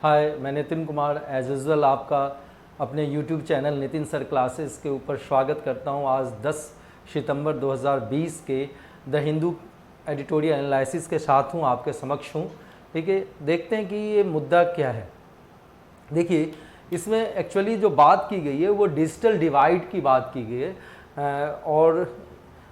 हाय, मैं Nitin Kumar as usual आपका अपने YouTube channel Nitin sir classes के ऊपर स्वागत करता हूं। आज 10 सितंबर 2020 के द हिंदू एडिटोरियल एनालिसिस के साथ हूं, आपके समक्ष हूं। ठीक है, देखते हैं कि ये मुद्दा क्या है। देखिए, इसमें एक्चुअली जो बात की गई है वो डिजिटल डिवाइड की बात की गई है। और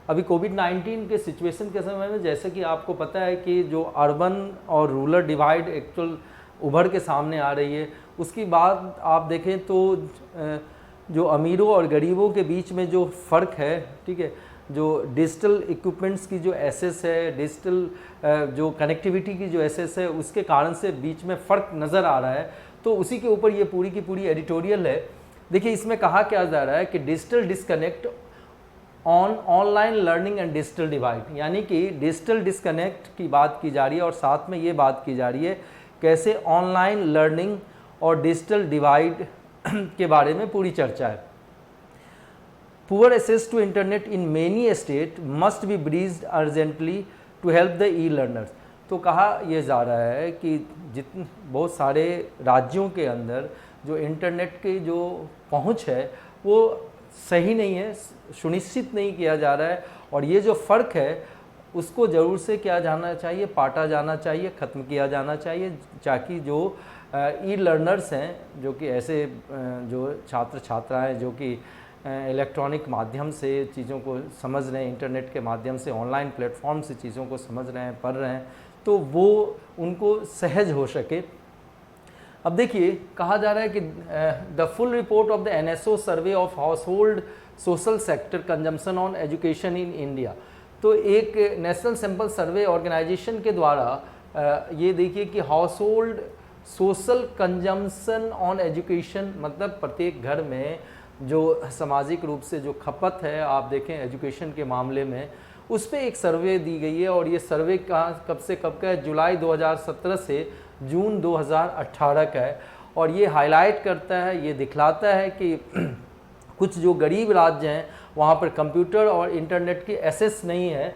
अभी कोविड-19 के सिचुएशन के समय में जैसे कि आपको पता है कि जो अर्बन और रूरल डिवाइड एक्चुअल उभर के सामने आ रही है। उसकी बात आप देखें तो जो अमीरों और गरीबों के बीच में जो फ़र्क है, ठीक है, जो डिजिटल इक्विपमेंट्स की जो एसेस है, डिजिटल जो कनेक्टिविटी की जो एसेस है, उसके कारण से बीच में फ़र्क नज़र आ रहा है। तो उसी के ऊपर ये पूरी की पूरी एडिटोरियल है। देखिए, इसमें कहा क्या जा रहा है कि digital disconnect online learning and digital divide, यानी कि डिजिटल डिस्कनेक्ट की बात की जा रही है और साथ में ये बात की जा रही है कैसे ऑनलाइन लर्निंग और डिजिटल डिवाइड के बारे में पूरी चर्चा है। Poor access to internet in many state must be bridged urgently to help the e learners. तो कहा यह जा रहा है कि जितने बहुत सारे राज्यों के अंदर जो इंटरनेट की जो पहुंच है वो सही नहीं है, सुनिश्चित नहीं किया जा रहा है। और ये जो फ़र्क है उसको ज़रूर से क्या जाना चाहिए, पाटा जाना चाहिए, ख़त्म किया जाना चाहिए, ताकि जो ई लर्नर्स हैं, जो कि ऐसे जो छात्र छात्राएँ जो कि इलेक्ट्रॉनिक माध्यम से चीज़ों को समझ रहे हैं, इंटरनेट के माध्यम से ऑनलाइन प्लेटफॉर्म से चीज़ों को समझ रहे हैं, पढ़ रहे हैं, तो वो उनको सहज हो सके। अब देखिए, कहा जा रहा है कि the full report of the NSO survey of house hold social sector consumption on education in India. तो एक नेशनल सैंपल सर्वे ऑर्गेनाइजेशन के द्वारा ये देखिए कि house hold social consumption on education, मतलब प्रत्येक घर में जो सामाजिक रूप से जो खपत है, आप देखें एजुकेशन के मामले में, उस पर एक सर्वे दी गई है। और ये सर्वे कब से कब का है? जुलाई 2017 से जून 2018 का है। और ये हाईलाइट करता है, ये दिखलाता है कि कुछ जो गरीब राज्य हैं वहाँ पर कंप्यूटर और इंटरनेट की एक्सेस नहीं है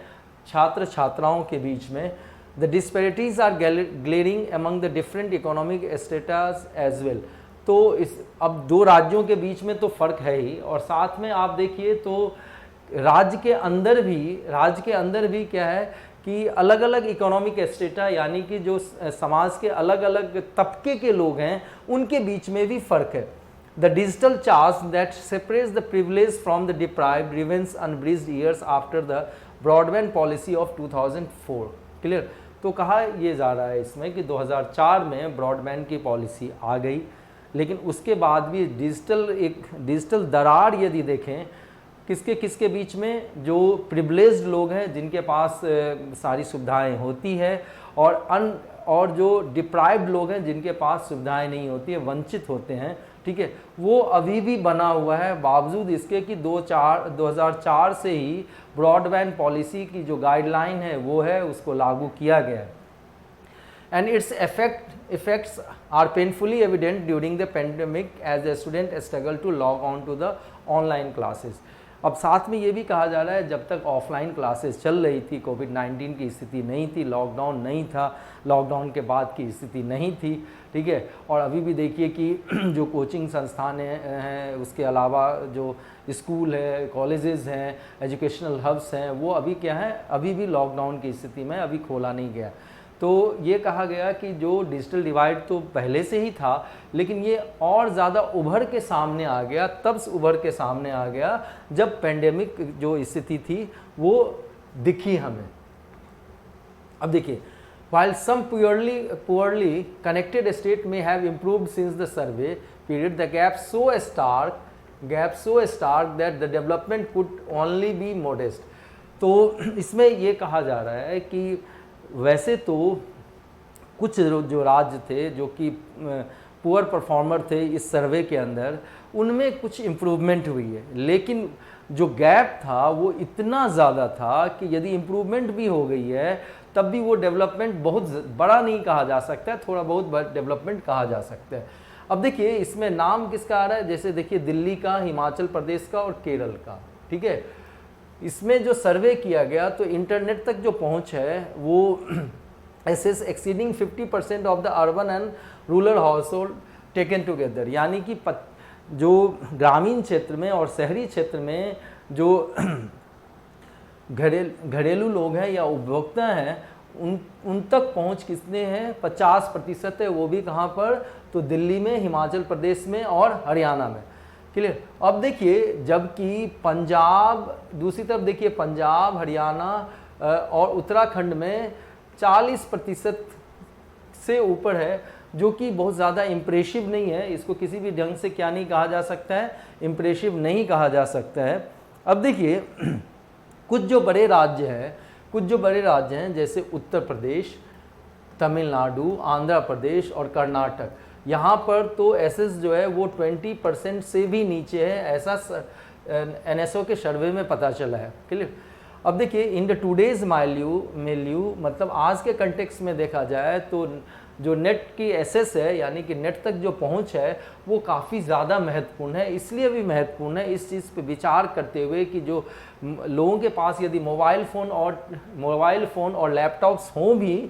छात्र छात्राओं के बीच में। The disparities are glaring among the different economic status as well. तो इस अब दो राज्यों के बीच में तो फ़र्क है ही, और साथ में आप देखिए तो राज्य के अंदर भी क्या है कि अलग अलग इकोनॉमिक स्टेटा, यानी कि जो समाज के अलग अलग तबके के लोग हैं उनके बीच में भी फ़र्क है। The digital chasm that separates the privileged from the deprived remains unbridged years after the broadband policy of 2004। Clear? तो कहा यह जा रहा है इसमें कि 2004 में ब्रॉडबैंड की पॉलिसी आ गई, लेकिन उसके बाद भी डिजिटल दरार यदि देखें किसके किसके बीच में, जो प्रिविलेज्ड लोग हैं जिनके पास सारी सुविधाएं होती है, और जो डिप्राइव्ड लोग हैं जिनके पास सुविधाएं नहीं होती है, वंचित होते हैं, ठीक है, वो अभी भी बना हुआ है, बावजूद इसके कि 2004 से ही ब्रॉडबैंड पॉलिसी की जो गाइडलाइन है वो है, उसको लागू किया गया है। And it's effects are painfully evident during the pandemic as a student struggle to log on to the online classes। अब साथ में ये भी कहा जा रहा है, जब तक ऑफलाइन क्लासेस चल रही थी, कोविड-19 की स्थिति नहीं थी, लॉकडाउन नहीं था, लॉकडाउन के बाद की स्थिति नहीं थी, ठीक है। और अभी भी देखिए कि जो कोचिंग संस्थान हैं, उसके अलावा जो स्कूल है, कॉलेजेस हैं, एजुकेशनल हब्स हैं, वो अभी क्या है, अभी भी लॉकडाउन की स्थिति में अभी खोला नहीं गया। तो ये कहा गया कि जो डिजिटल डिवाइड तो पहले से ही था, लेकिन ये और ज़्यादा उभर के सामने आ गया, तब उभर के सामने आ गया जब पेंडेमिक जो स्थिति थी वो दिखी हमें। अब देखिए, while some poorly connected state may have improved since the survey period, the gap so stark that the development could only be modest। तो इसमें ये कहा जा रहा है कि वैसे तो कुछ जो राज्य थे जो कि पुअर परफॉर्मर थे इस सर्वे के अंदर, उनमें कुछ इम्प्रूवमेंट हुई है, लेकिन जो गैप था वो इतना ज़्यादा था कि यदि इम्प्रूवमेंट भी हो गई है तब भी वो डेवलपमेंट बहुत बड़ा नहीं कहा जा सकता है, थोड़ा बहुत डेवलपमेंट कहा जा सकता है। अब देखिए, इसमें नाम किसका आ रहा है, जैसे देखिए दिल्ली का, हिमाचल प्रदेश का और केरल का, ठीक है। इसमें जो सर्वे किया गया तो इंटरनेट तक जो पहुंच है वो access exceeding 50% of the urban and rural household taken together, यानी कि जो ग्रामीण क्षेत्र में और शहरी क्षेत्र में जो घरेलू लोग हैं या उपभोक्ता हैं उन तक पहुंच किसने है 50% है, वो भी कहाँ पर, तो दिल्ली में, हिमाचल प्रदेश में और हरियाणा में। क्लियर। अब देखिए जबकि पंजाब, दूसरी तरफ देखिए पंजाब, हरियाणा और उत्तराखंड में 40% से ऊपर है, जो कि बहुत ज़्यादा इम्प्रेसिव नहीं है। इसको किसी भी ढंग से क्या नहीं कहा जा सकता है, इम्प्रेसिव नहीं कहा जा सकता है। अब देखिए कुछ जो बड़े राज्य हैं जैसे उत्तर प्रदेश, तमिलनाडु, आंध्र प्रदेश और कर्नाटक, यहाँ पर तो एसेस जो है वो 20% से भी नीचे है, ऐसा NSO के सर्वे में पता चला है। क्लियर। अब देखिए इन द टूडेज मिल्यू, मतलब आज के कंटेक्स्ट में देखा जाए तो जो नेट की एसेस है, यानी कि नेट तक जो पहुंच है वो काफ़ी ज़्यादा महत्वपूर्ण है। इसलिए भी महत्वपूर्ण है इस चीज़ पे विचार करते हुए कि जो लोगों के पास यदि मोबाइल फ़ोन और लैपटॉप्स हों भी,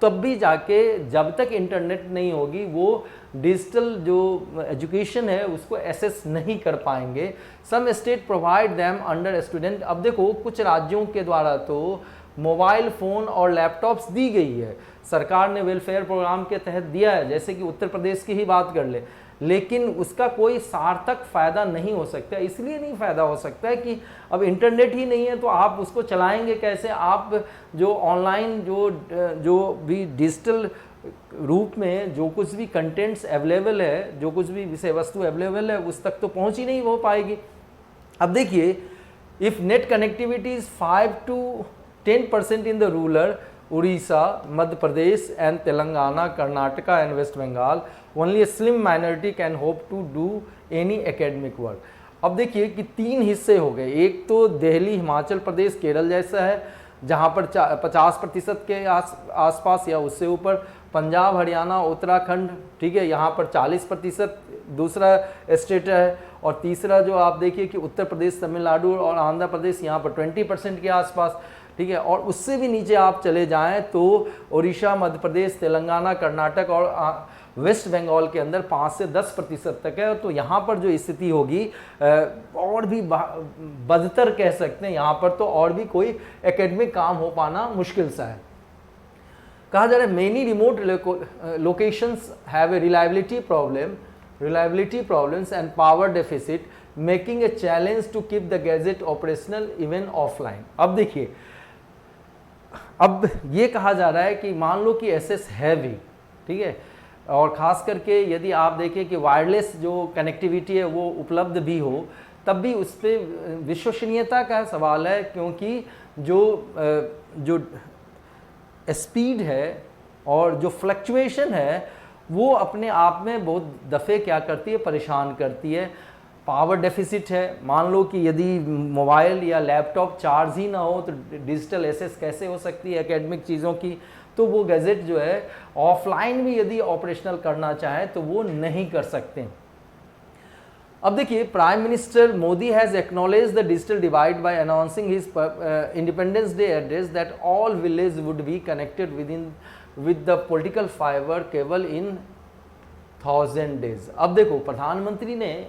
तब भी जाके जब तक इंटरनेट नहीं होगी वो डिजिटल जो एजुकेशन है उसको एसेस नहीं कर पाएंगे। Some state provide them under student. अब देखो कुछ राज्यों के द्वारा तो मोबाइल फ़ोन और लैपटॉप्स दी गई है, सरकार ने वेलफेयर प्रोग्राम के तहत दिया है, जैसे कि उत्तर प्रदेश की ही बात कर ले, लेकिन उसका कोई सार्थक फ़ायदा नहीं हो सकता। इसलिए नहीं फ़ायदा हो सकता है कि अब इंटरनेट ही नहीं है तो आप उसको चलाएंगे कैसे। आप जो ऑनलाइन जो भी डिजिटल रूप में जो कुछ भी कंटेंट्स अवेलेबल है, जो कुछ भी विषय वस्तु अवेलेबल है, उस तक तो पहुंच ही नहीं हो पाएगी। अब देखिए if net connectivity is 5 to 10% in the rural Orissa, Madhya Pradesh and Telangana, Karnataka and West Bengal, only a slim minority can hope to do any academic work. अब देखिए कि 3 हिस्से हो गए। एक तो दिल्ली, हिमाचल प्रदेश, केरल जैसा है जहाँ पर 50% के आसपास या उससे ऊपर, पंजाब, हरियाणा, उत्तराखंड, ठीक है, यहाँ पर 40% दूसरा स्टेट है, और तीसरा जो आप देखिए कि उत्तर प्रदेश, तमिलनाडु और आंध्र प्रदेश, यहाँ पर 20% के आसपास, ठीक है। और उससे भी नीचे आप चले जाएं तो उड़ीसा, मध्य प्रदेश, तेलंगाना, कर्नाटक और वेस्ट बंगाल के अंदर 5 से 10% तक है। तो यहाँ पर जो स्थिति होगी और भी बदतर कह सकते हैं, यहाँ पर तो और भी कोई एकेडमिक काम हो पाना मुश्किल सा है। कहा जा रहा है many remote locations have a reliability problems and power deficit, making a challenge to keep the gadget operational even offline। अब देखिए, अब ये कहा जा रहा है कि मान लो कि एसेस है भी, ठीक है, और ख़ास करके यदि आप देखें कि वायरलेस जो कनेक्टिविटी है वो उपलब्ध भी हो, तब भी उस पर विश्वसनीयता का सवाल है, क्योंकि जो स्पीड है और जो फ्लक्चुएशन है वो अपने आप में बहुत दफ़े क्या करती है, परेशान करती है। पावर डेफिसिट है, मान लो कि यदि मोबाइल या लैपटॉप चार्ज ही ना हो तो डिजिटल एसेस कैसे हो सकती है एकेडमिक चीज़ों की। तो वो गैजेट जो है ऑफलाइन भी यदि ऑपरेशनल करना चाहे तो वो नहीं कर सकते। अब देखिए prime minister Modi has acknowledge the digital divide by announcing his independence day address that all village would be connected with the political fibre cable in 1000 days। अब देखो प्रधानमंत्री ने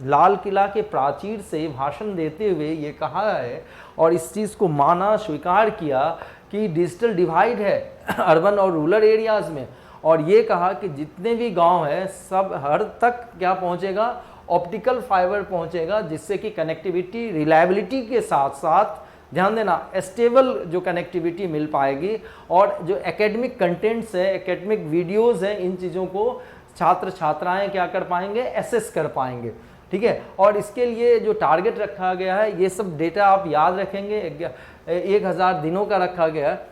लाल किला के प्राचीर से भाषण देते हुए ये कहा है और इस चीज़ को माना, स्वीकार किया कि डिजिटल डिवाइड है अर्बन और रूरल एरियाज़ में, और ये कहा कि जितने भी गांव हैं सब हर तक क्या पहुंचेगा, ऑप्टिकल फाइबर पहुंचेगा, जिससे कि कनेक्टिविटी रिलायबिलिटी के साथ साथ, ध्यान देना, स्टेबल जो कनेक्टिविटी मिल पाएगी, और जो एकेडमिक कंटेंट्स है, एकेडमिक वीडियोज़ हैं, इन चीज़ों को छात्र छात्राएं क्या कर पाएंगे, एसेस कर पाएंगे, ठीक है। और इसके लिए जो टारगेट रखा गया है, ये सब डेटा आप याद रखेंगे, 1000 दिनों का रखा गया है।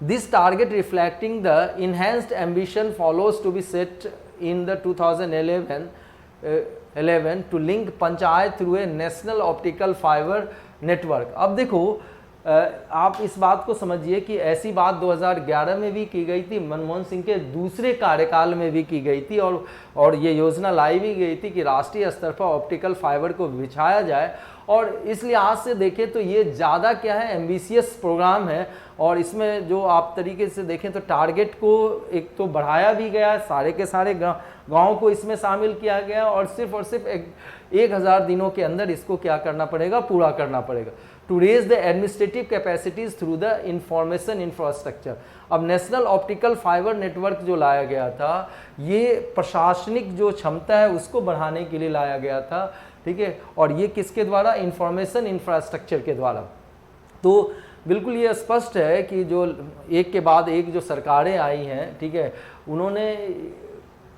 This target reflecting the enhanced ambition follows to be set in the 2011 to link panchayat through a national optical fibre network. अब देखो आप इस बात को समझिए कि ऐसी बात 2011 में भी की गई थी, मनमोहन सिंह के दूसरे कार्यकाल में भी की गई थी, और ये योजना लाई भी गई थी कि राष्ट्रीय स्तर पर ऑप्टिकल फाइबर को बिछाया जाए और इसलिए आज से देखें तो ये ज़्यादा क्या है, एम्बिशियस प्रोग्राम है। और इसमें जो आप तरीके से देखें तो टारगेट को एक तो बढ़ाया भी गया, सारे के सारे गाँव को इसमें शामिल किया गया, और सिर्फ 1000 दिनों के अंदर इसको क्या करना पड़ेगा, पूरा करना पड़ेगा। To raise the administrative capacities through the information infrastructure. अब नेशनल ऑप्टिकल फाइबर नेटवर्क जो लाया गया था, ये प्रशासनिक जो क्षमता है उसको बढ़ाने के लिए लाया गया था, ठीक है। और ये किसके द्वारा, इंफॉर्मेशन इंफ्रास्ट्रक्चर के द्वारा। तो बिल्कुल ये स्पष्ट है कि जो एक के बाद एक जो सरकारें आई हैं, ठीक है, उन्होंने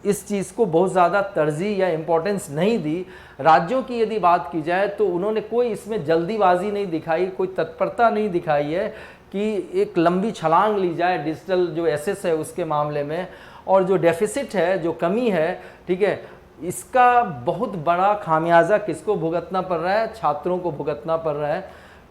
इस चीज़ को बहुत ज़्यादा तरजीह या इम्पोर्टेंस नहीं दी। राज्यों की यदि बात की जाए तो उन्होंने कोई इसमें जल्दीबाजी नहीं दिखाई, कोई तत्परता नहीं दिखाई है कि एक लंबी छलांग ली जाए डिजिटल जो एसेस है उसके मामले में। और जो डेफिसिट है, जो कमी है, ठीक है, इसका बहुत बड़ा खामियाजा किसको भुगतना पड़ रहा है, छात्रों को भुगतना पड़ रहा है।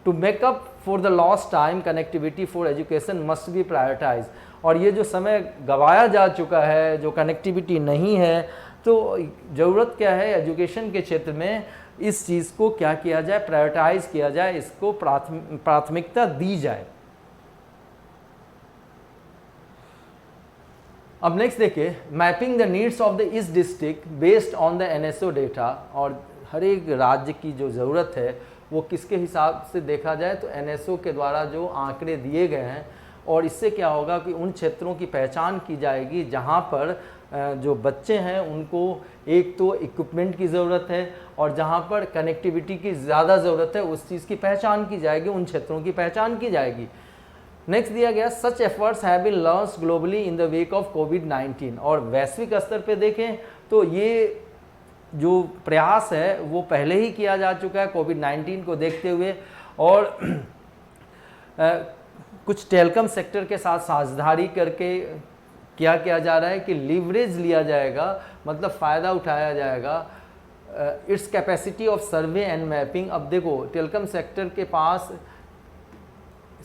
To make up for the lost time, connectivity for education must be prioritise. और ये जो समय गंवाया जा चुका है, जो कनेक्टिविटी नहीं है, तो ज़रूरत क्या है एजुकेशन के क्षेत्र में, इस चीज़ को क्या किया जाए, प्रायोरिटाइज किया जाए, इसको प्राथमिकता दी जाए। अब नेक्स्ट देखिए, mapping the needs of the east district based on the NSO data. और हर एक राज्य की जो ज़रूरत है वो किसके हिसाब से देखा जाए, तो एनएसओ के द्वारा जो आंकड़े दिए गए हैं। और इससे क्या होगा कि उन क्षेत्रों की पहचान की जाएगी जहां पर जो बच्चे हैं उनको एक तो इक्विपमेंट की ज़रूरत है, और जहां पर कनेक्टिविटी की ज़्यादा ज़रूरत है उस चीज़ की पहचान की जाएगी, उन क्षेत्रों की पहचान की जाएगी। नेक्स्ट दिया गया, such efforts have been launched globally in the wake of कोविड-19। और वैश्विक स्तर पे देखें तो ये जो प्रयास है वो पहले ही किया जा चुका है कोविड-19 को देखते हुए। और कुछ टेलीकॉम सेक्टर के साथ साझेदारी करके क्या किया जा रहा है कि लीवरेज लिया जाएगा, मतलब फ़ायदा उठाया जाएगा its capacity of survey and mapping. अब देखो टेलीकॉम सेक्टर के पास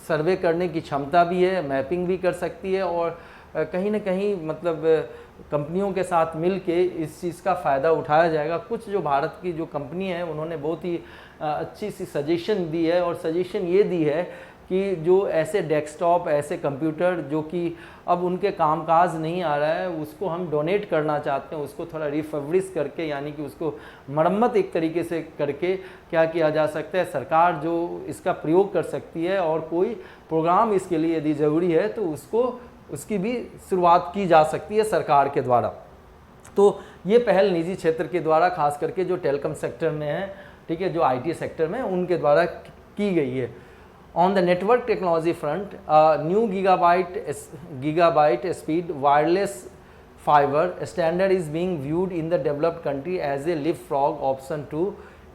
सर्वे करने की क्षमता भी है, मैपिंग भी कर सकती है, और कहीं ना कहीं मतलब कंपनियों के साथ मिल के इस चीज़ का फ़ायदा उठाया जाएगा। कुछ जो भारत की जो कंपनी है उन्होंने बहुत ही अच्छी सी सजेशन दी है, और सजेशन ये दी है कि जो ऐसे डेस्कटॉप, ऐसे कंप्यूटर जो कि अब उनके कामकाज नहीं आ रहा है, उसको हम डोनेट करना चाहते हैं, उसको थोड़ा रिफर्बिश करके, यानी कि उसको मरम्मत एक तरीके से करके क्या किया जा सकता है, सरकार जो इसका प्रयोग कर सकती है, और कोई प्रोग्राम इसके लिए यदि ज़रूरी है तो उसकी भी शुरुआत की जा सकती है सरकार के द्वारा। तो ये पहल निजी क्षेत्र के द्वारा, खास करके जो टेलीकॉम सेक्टर में है, ठीक है, जो आईटी सेक्टर में, उनके द्वारा की गई है। On the network technology front, new gigabyte speed wireless fiber standard is being viewed in the developed country as a leapfrog option to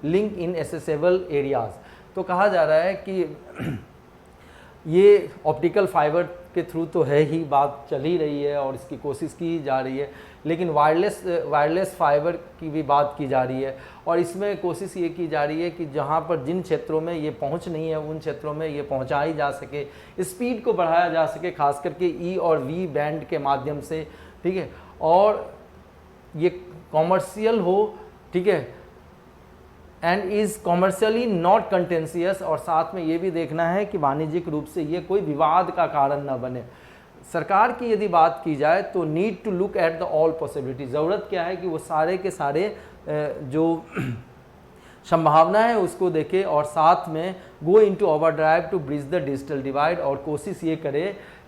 link inaccessible areas। तो कहा जा रहा है कि ये ऑप्टिकल फाइबर के थ्रू तो है ही, बात चल ही रही है और इसकी कोशिश की जा रही है, लेकिन वायरलेस फाइबर की भी बात की जा रही है। और इसमें कोशिश ये की जा रही है कि जहाँ पर जिन क्षेत्रों में ये पहुँच नहीं है उन क्षेत्रों में ये पहुँचाई जा सके, स्पीड को बढ़ाया जा सके, खास करके ई और वी बैंड के माध्यम से, ठीक है, और ये कॉमर्शियल हो, ठीक है, and is commercially not contentious. और साथ में ये भी देखना है कि वाणिज्यिक रूप से ये कोई विवाद का कारण न बने। सरकार की यदि बात की जाए तो need to look at the all possibility, ज़रूरत क्या है कि वो सारे के सारे जो संभावना है उसको देखे, और साथ में go into overdrive to bridge the digital divide. और कोशिश ये करे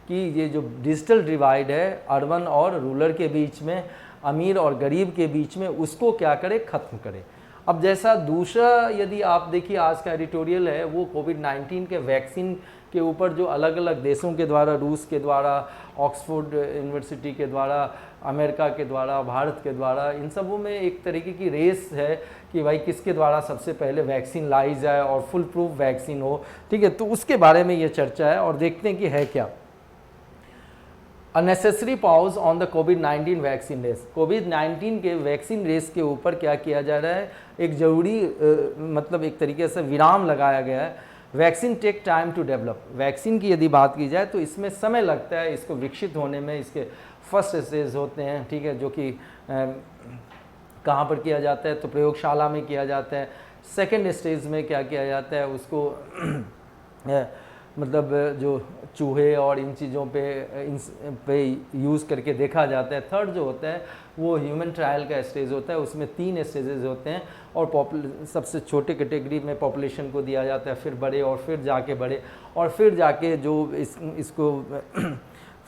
कि ये जो डिजिटल डिवाइड है अर्बन और रूरल के बीच में, अमीर और गरीब के बीच में, उसको क्या करे, ख़त्म करे। अब जैसा दूसरा यदि आप देखिए आज का एडिटोरियल है वो कोविड-19 के वैक्सीन के ऊपर जो अलग अलग देशों के द्वारा, रूस के द्वारा, ऑक्सफोर्ड यूनिवर्सिटी के द्वारा, अमेरिका के द्वारा, भारत के द्वारा, इन सबों में एक तरीके की रेस है कि भाई किसके द्वारा सबसे पहले वैक्सीन लाई जाए और फुल प्रूफ वैक्सीन हो, ठीक है। तो उसके बारे में ये चर्चा है और देखते हैं कि है क्या। अननेसेसरी पॉज ऑन द कोविड-19 वैक्सीन रेस। कोविड-19 के वैक्सीन रेस के ऊपर क्या किया जा रहा है, एक ज़रूरी मतलब एक तरीके से विराम लगाया गया है। Vaccine take time to develop. Vaccine की यदि बात की जाए तो इसमें समय लगता है इसको विकसित होने में, इसके फर्स्ट स्टेज होते हैं, ठीक है, जो कि कहाँ पर किया जाता है, तो प्रयोगशाला में किया जाता है, सेकेंड स्टेज में क्या किया जाता है उसको मतलब जो चूहे और इन चीज़ों पे यूज़ करके देखा जाता है। थर्ड जो होता है वो ह्यूमन ट्रायल का स्टेज होता है, उसमें 3 स्टेजेस होते हैं और सबसे छोटे कैटेगरी में पॉपुलेशन को दिया जाता है, फिर बड़े और फिर जाके बड़े और फिर जाके जो इसको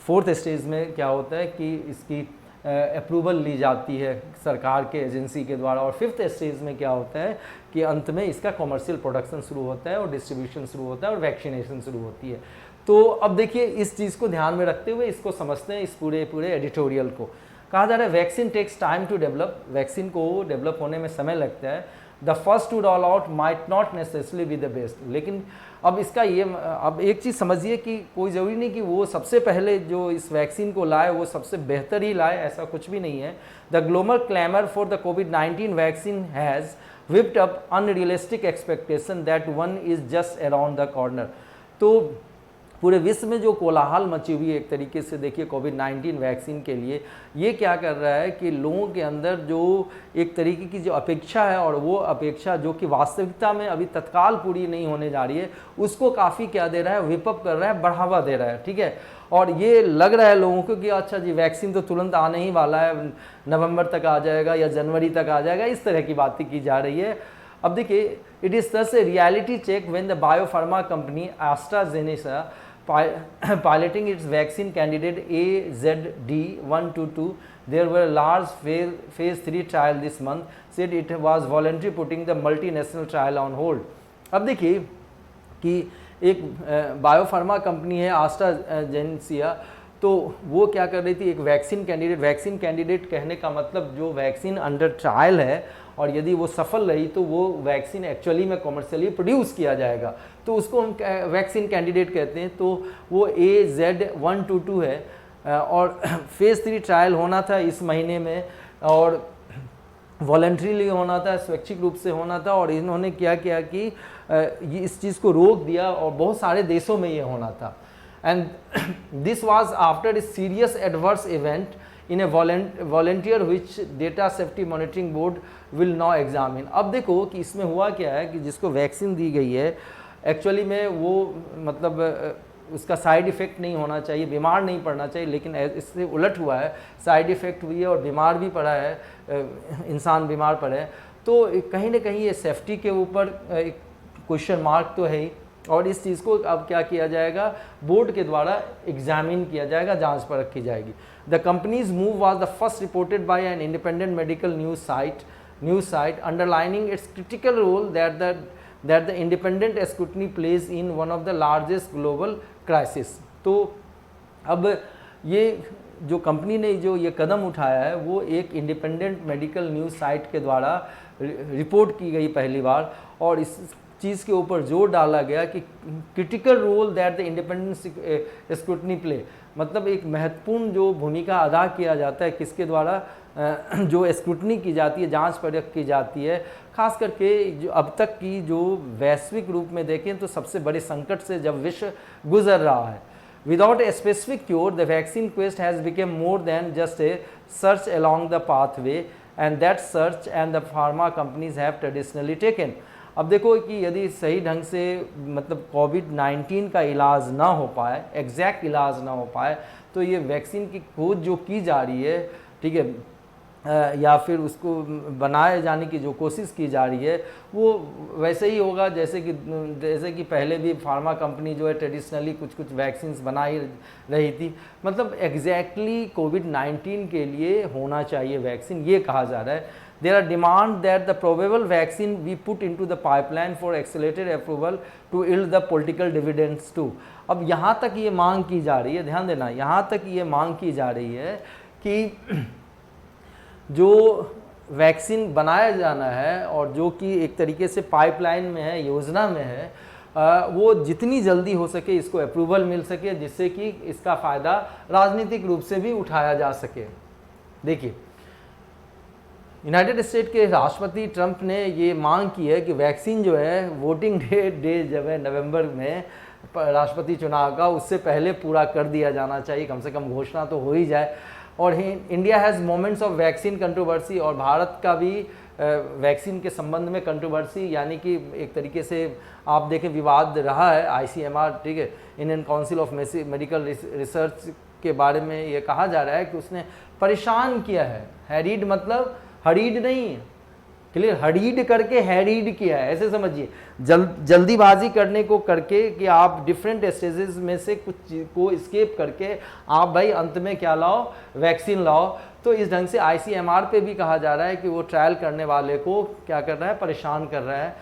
फोर्थ स्टेज में क्या होता है कि इसकी अप्रूवल ली जाती है सरकार के एजेंसी के द्वारा और फिफ्थ स्टेज में क्या होता है कि अंत में इसका कमर्शियल प्रोडक्शन शुरू होता है और डिस्ट्रीब्यूशन शुरू होता है और वैक्सीनेशन शुरू होती है। तो अब देखिए इस चीज़ को ध्यान में रखते हुए इसको समझते हैं, इस पूरे एडिटोरियल को। कहा जा रहा है vaccine takes time to develop, vaccine को डेवलप होने में समय लगता है। The first to roll out might not necessarily be the best, लेकिन अब इसका ये अब एक चीज़ समझिए कि कोई ज़रूरी नहीं कि वो सबसे पहले जो इस वैक्सीन को लाए वो सबसे बेहतर ही लाए, ऐसा कुछ भी नहीं है। The global clamour for the कोविड-19 vaccine has whipped up unrealistic expectation that one is just around the corner। तो पूरे विश्व में जो कोलाहल मची हुई है एक तरीके से देखिए कोविड-19 वैक्सीन के लिए, ये क्या कर रहा है कि लोगों के अंदर जो एक तरीके की जो अपेक्षा है और वो अपेक्षा जो कि वास्तविकता में अभी तत्काल पूरी नहीं होने जा रही है, उसको काफ़ी क्या दे रहा है, व्हिप अप कर रहा है, बढ़ावा दे रहा है। ठीक है, और ये लग रहा है लोगों को कि अच्छा जी वैक्सीन तो तुरंत आने ही वाला है, नवंबर तक आ जाएगा या जनवरी तक आ जाएगा, इस तरह की बातें की जा रही है। अब देखिए it is thus a reality check when the biopharma company AstraZeneca piloting its vaccine candidate AZD122, there were large phase 3 trial this month, said it was voluntary putting the multinational trial on hold। अब देखिए कि एक biopharma company है AstraZeneca, तो वो क्या कर रही थी, एक वैक्सीन कैंडिडेट कहने का मतलब जो वैक्सीन अंडर ट्रायल है और यदि वो सफल रही तो वो वैक्सीन एक्चुअली में कमर्शियली प्रोड्यूस किया जाएगा, तो उसको हम वैक्सीन कैंडिडेट कहते हैं। तो वो AZ122 है और फेज़ 3 ट्रायल होना था इस महीने में और वॉलंटरीली होना था, स्वैच्छिक रूप से होना था, और इन्होंने क्या किया कि इस चीज़ को रोक दिया और बहुत सारे देशों में ये होना था। And this was after a serious adverse event in A volunteer which data safety monitoring board will now examine. अब देखो कि इसमें हुआ क्या है कि जिसको वैक्सीन दी गई है एक्चुअली में वो मतलब उसका साइड इफ़ेक्ट नहीं होना चाहिए, बीमार नहीं पड़ना चाहिए, लेकिन इससे उलट हुआ है, साइड इफ़ेक्ट हुई है और बीमार भी पड़ा है, इंसान बीमार पड़े। तो कहीं ना कहीं ये सेफ्टी के ऊपर एक क्वेश्चन मार्क तो है ही, और इस चीज़ को अब क्या किया जाएगा, बोर्ड के द्वारा एग्जामिन किया जाएगा, जांच परख की जाएगी। The company's move was the first reported by an independent medical news site underlining its critical role that the independent scrutiny plays in one of the largest global crisis। तो अब ये जो कंपनी ने जो ये कदम उठाया है वो एक इंडिपेंडेंट मेडिकल न्यूज़ साइट के द्वारा रिपोर्ट की गई पहली बार, और इस चीज़ के ऊपर जोर डाला गया कि critical role that the independent scrutiny play, मतलब एक महत्वपूर्ण जो भूमिका अदा किया जाता है किसके द्वारा, जो स्क्रूटनी की जाती है, जांच परख की जाती है, खास करके जो अब तक की जो वैश्विक रूप में देखें तो सबसे बड़े संकट से जब विश्व गुजर रहा है। Without a specific cure the vaccine quest has became more than just a search along the pathway and that search and the pharma companies have traditionally taken. अब देखो कि यदि सही ढंग से मतलब कोविड-19 का इलाज ना हो पाए, एग्जैक्ट इलाज ना हो पाए, तो ये वैक्सीन की खोज जो की जा रही है, ठीक है, या फिर उसको बनाए जाने की जो कोशिश की जा रही है वो वैसे ही होगा जैसे कि पहले भी फार्मा कंपनी जो है ट्रेडिशनली कुछ वैक्सीन्स बना ही रही थी। मतलब एग्जैक्टली कोविड-19 के लिए होना चाहिए वैक्सीन, ये कहा जा रहा है। There are demand that the probable vaccine be put into the pipeline for accelerated approval to yield the political dividends too। अब यहाँ तक ये मांग की जा रही है, ध्यान देना, यहाँ तक ये मांग की जा रही है कि जो वैक्सीन बनाया जाना है और जो कि एक तरीके से पाइपलाइन में है, योजना में है, वो जितनी जल्दी हो सके इसको अप्रूवल मिल सके, जिससे कि इसका फ़ायदा राजनीतिक रूप से भी उठाया जा सके। देखिए यूनाइटेड स्टेट के राष्ट्रपति ट्रंप ने ये मांग की है कि वैक्सीन जो है वोटिंग डे जब है नवंबर में राष्ट्रपति चुनाव का, उससे पहले पूरा कर दिया जाना चाहिए, कम से कम घोषणा तो हो ही जाए। और India has moments of vaccine controversy, और भारत का भी वैक्सीन के संबंध में कंट्रोवर्सी, यानी कि एक तरीके से आप देखें विवाद रहा है ICMR, ठीक है, Indian council of medical research के बारे में ये कहा जा रहा है कि उसने परेशान किया है। हैरिड मतलब हरीड नहीं, क्लियर, हरीड करके हैरिड किया है, ऐसे समझिए, जल्दीबाजी करने को करके कि आप डिफरेंट स्टेजेस में से कुछ चीज को स्केप करके आप भाई अंत में क्या लाओ, वैक्सीन लाओ। तो इस ढंग से ICMR पे भी कहा जा रहा है कि वो ट्रायल करने वाले को क्या कर रहा है, परेशान कर रहा है।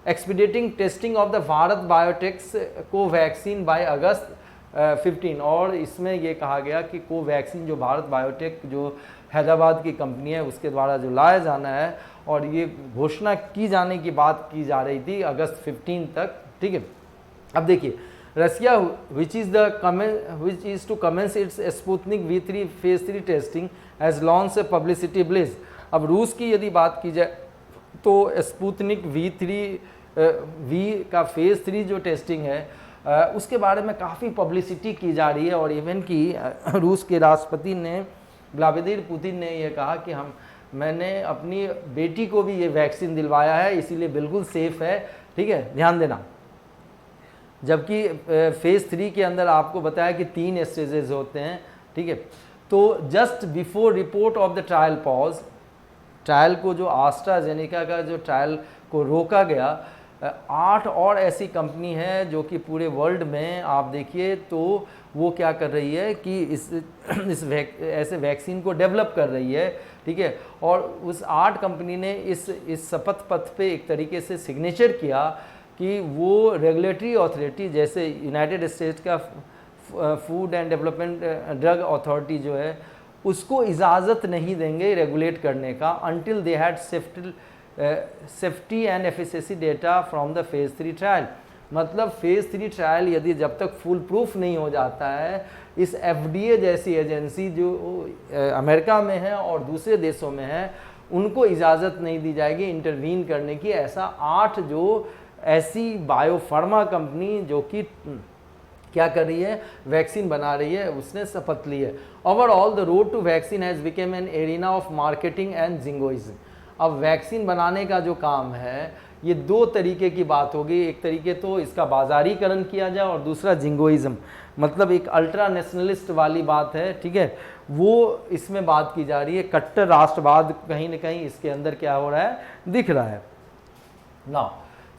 Expediting testing of the Bharat Biotech's Covaxin by August 15, और इसमें ये कहा गया कि कोवैक्सीन जो भारत बायोटेक जो हैदराबाद की कंपनी है उसके द्वारा जो लाया जाना है, और ये घोषणा की जाने की बात की जा रही थी अगस्त 15 तक, ठीक है। अब देखिए Russia which is to commence its Sputnik V3 phase 3 testing as launch a publicity blitz. अब रूस की यदि बात की जाए तो स्पुतनिक V का फेज 3 जो टेस्टिंग है उसके बारे में काफ़ी पब्लिसिटी की जा रही है, और इवन कि रूस के राष्ट्रपति ने व्लादिमीर पुतिन ने यह कहा कि मैंने अपनी बेटी को भी ये वैक्सीन दिलवाया है, इसीलिए बिल्कुल सेफ है, ठीक है, ध्यान देना। जबकि फेज 3 के अंदर आपको बताया कि 3 स्टेजेस होते हैं, ठीक है। तो just before report of the trial pause, trial को जो एस्ट्राजेनेका का जो ट्रायल को रोका गया, 8 और ऐसी कंपनी है जो कि पूरे वर्ल्ड में आप देखिए तो वो क्या कर रही है कि ऐसे वैक्सीन को डेवलप कर रही है, ठीक है। और उस 8 कंपनी ने इस शपथ पत्र पे एक तरीके से सिग्नेचर किया कि वो रेगुलेटरी अथॉरिटी जैसे यूनाइटेड स्टेट्स का food and development drug authority जो है उसको इजाज़त नहीं देंगे रेगुलेट करने का until they had safety and efficiency data from the phase 3 trial. मतलब फेज 3 ट्रायल यदि जब तक फुल प्रूफ नहीं हो जाता है, इस FDA जैसी एजेंसी जो अमेरिका में है और दूसरे देशों में है, उनको इजाज़त नहीं दी जाएगी इंटरवीन करने की। ऐसा 8 जो ऐसी बायोफार्मा कंपनी जो कि क्या कर रही है, वैक्सीन बना रही है, उसने शपथ ली है। Overall the road to vaccine has become an arena of marketing and jingoism. अब वैक्सीन बनाने का जो काम है ये 2 तरीके की बात होगी, एक तरीके तो इसका बाजारीकरण किया जाए और दूसरा जिंगोइज्म, मतलब एक अल्ट्रा नेशनलिस्ट वाली बात है, ठीक है, वो इसमें बात की जा रही है। कट्टर राष्ट्रवाद कहीं ना कहीं इसके अंदर क्या हो रहा है, दिख रहा है। Now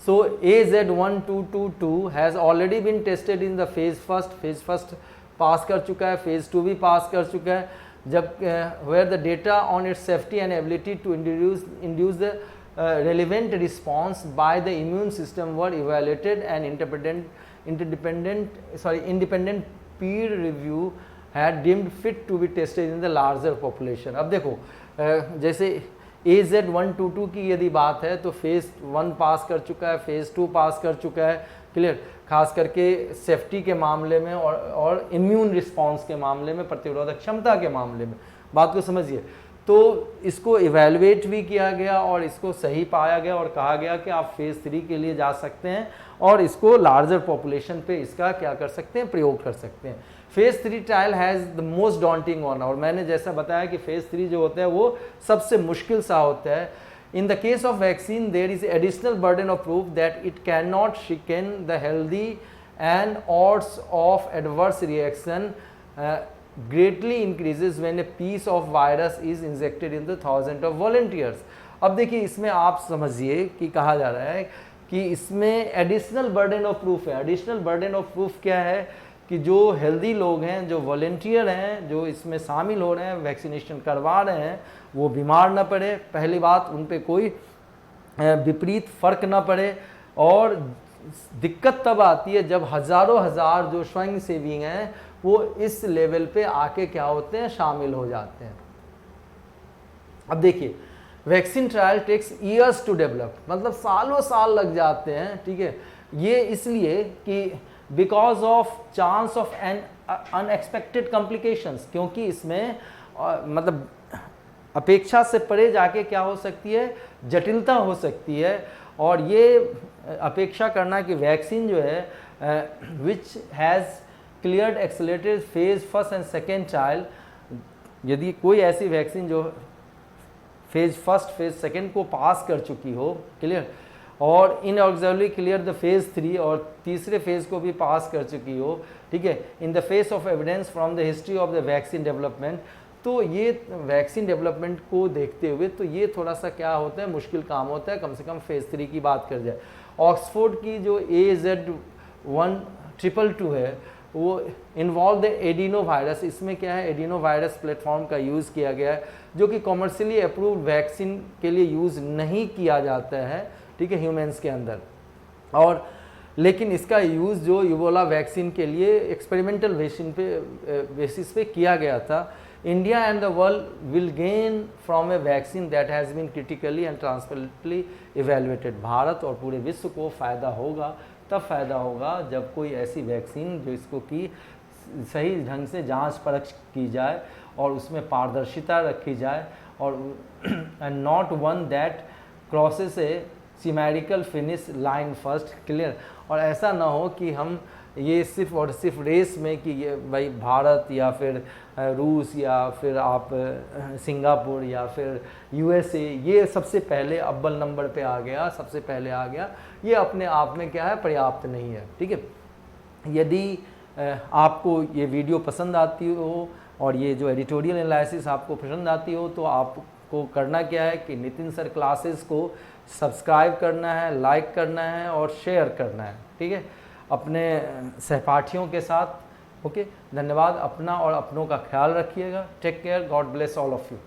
so AZ1222 has already been tested in the phase first pass कर चुका है, फेज 2 भी पास कर चुका है, जब where the data on its safety and ability to induce the relevant response by the immune system were evaluated and independent peer review had deemed fit to be tested in the larger population। अब देखो जैसे AZ122 की यदि बात है तो phase 1 पास कर चुका है, फेज 2 पास कर चुका है, क्लियर, खास करके सेफ्टी के मामले में और इम्यून रिस्पॉन्स के मामले में, प्रतिरोधक क्षमता के मामले में, बात को समझिए। तो इसको इवेलुएट भी किया गया और इसको सही पाया गया और कहा गया कि आप फेज 3 के लिए जा सकते हैं और इसको लार्जर पॉपुलेशन पे इसका क्या कर सकते हैं, प्रयोग कर सकते हैं। Phase 3 trial has the most daunting one, और मैंने जैसा बताया कि फेज 3 जो होता है वो सबसे मुश्किल सा होता है। In the case of vaccine there is additional burden of proof that it can not sicken the healthy and odds of adverse reaction greatly increases when a piece of virus is injected in the thousands of volunteers। अब देखिए इसमें आप समझिए कि कहा जा रहा है कि इसमें एडिशनल बर्डन ऑफ प्रूफ है। एडिशनल बर्डन ऑफ प्रूफ क्या है कि जो हेल्दी लोग हैं, जो वॉलंटियर हैं, जो इसमें शामिल हो रहे हैं, वैक्सीनेशन करवा रहे हैं, वो बीमार ना पड़े, पहली बात, उन पे कोई विपरीत फर्क ना पड़े। और दिक्कत तब आती है जब हज़ारों हज़ार जो स्वयं सेवी हैं वो इस लेवल पे आके क्या होते हैं, शामिल हो जाते हैं। अब देखिए vaccine trial takes years to develop, मतलब सालों साल लग जाते हैं, ठीक है। ये इसलिए कि because of chance of N unexpected complications, क्योंकि इसमें मतलब अपेक्षा से परे जाके क्या हो सकती है, जटिलता हो सकती है। और ये अपेक्षा करना कि वैक्सीन जो है which has cleared accelerated phase 1st and 2nd trial, यदि कोई ऐसी वैक्सीन जो फेज़ फर्स्ट फेज़ सेकेंड को पास कर चुकी हो, क्लियर, और इनऑब्जर्वली क्लियर द फेज़ 3 और तीसरे फेज़ को भी पास कर चुकी हो, ठीक है, in the face of evidence from the history of the vaccine development. तो ये वैक्सीन डेवलपमेंट को देखते हुए तो ये थोड़ा सा क्या होता है, मुश्किल काम होता है, कम से कम फेज़ 3 की बात कर जाए। ऑक्सफोर्ड की जो AZ1222 है वो इन्वॉल्व द एडिनो वायरस, इसमें क्या है, एडिनो वायरस प्लेटफॉर्म का यूज़ किया गया है जो कि कॉमर्शियली अप्रूव्ड वैक्सीन के लिए यूज़ नहीं किया जाता है, ठीक है, ह्यूमंस के अंदर। और लेकिन इसका यूज़ जो इबोला वैक्सीन के लिए एक्सपेरिमेंटल बेसिस पे किया गया था। India and the world will gain from a vaccine that has been critically and transparently evaluated. Bharat और पूरे विश्व को फ़ायदा होगा, तब फ़ायदा होगा जब कोई ऐसी वैक्सीन जो इसको की सही ढंग से जांच परख की जाए और उसमें पारदर्शिता रखी जाए, और and not one that crosses a chimerical finish line first, clear. और ऐसा ना हो कि हम ये सिर्फ और सिर्फ रेस में कि ये भाई भारत या फिर रूस या फिर आप सिंगापुर या फिर USA ये सबसे पहले अव्वल नंबर पे आ गया, सबसे पहले आ गया, ये अपने आप में क्या है, पर्याप्त नहीं है, ठीक है। यदि आपको ये वीडियो पसंद आती हो और ये जो एडिटोरियल एनालिसिस आपको पसंद आती हो तो आपको करना क्या है कि नितिन सर क्लासेस को सब्सक्राइब करना है, लाइक करना है और शेयर करना है, ठीक है, अपने सहपाठियों के साथ। ओके, धन्यवाद। अपना और अपनों का ख्याल रखिएगा। Take care, God bless all of you.